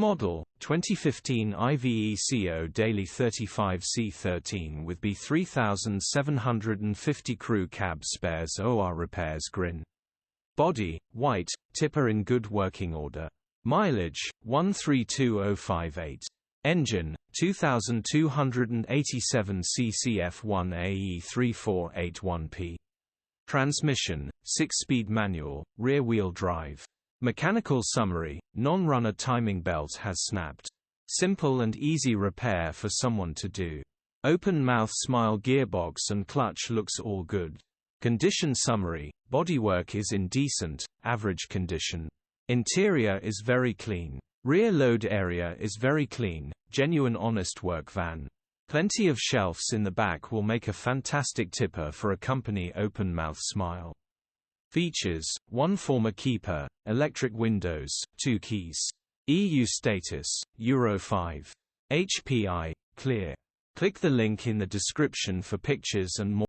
Model, 2015 Iveco Daily 35C13 with B3750 crew cab spares OR repairs grin. Body, white, tipper in good working order. Mileage, 132058. Engine, 2287 cc F1 AE3481P. Transmission, 6-speed manual, rear-wheel drive. Mechanical summary, non-runner timing belt has snapped. Simple and easy repair for someone to do. Open mouth smile gearbox and clutch looks all good. Condition summary, bodywork is in decent, average condition. Interior is very clean. Rear load area is very clean, genuine honest work van. Plenty of shelves in the back will make a fantastic tipper for a company open mouth smile. Features: 1 former keeper, electric windows, 2 keys. EU status, Euro 5. HPI, clear. Click the link in the description for pictures and more.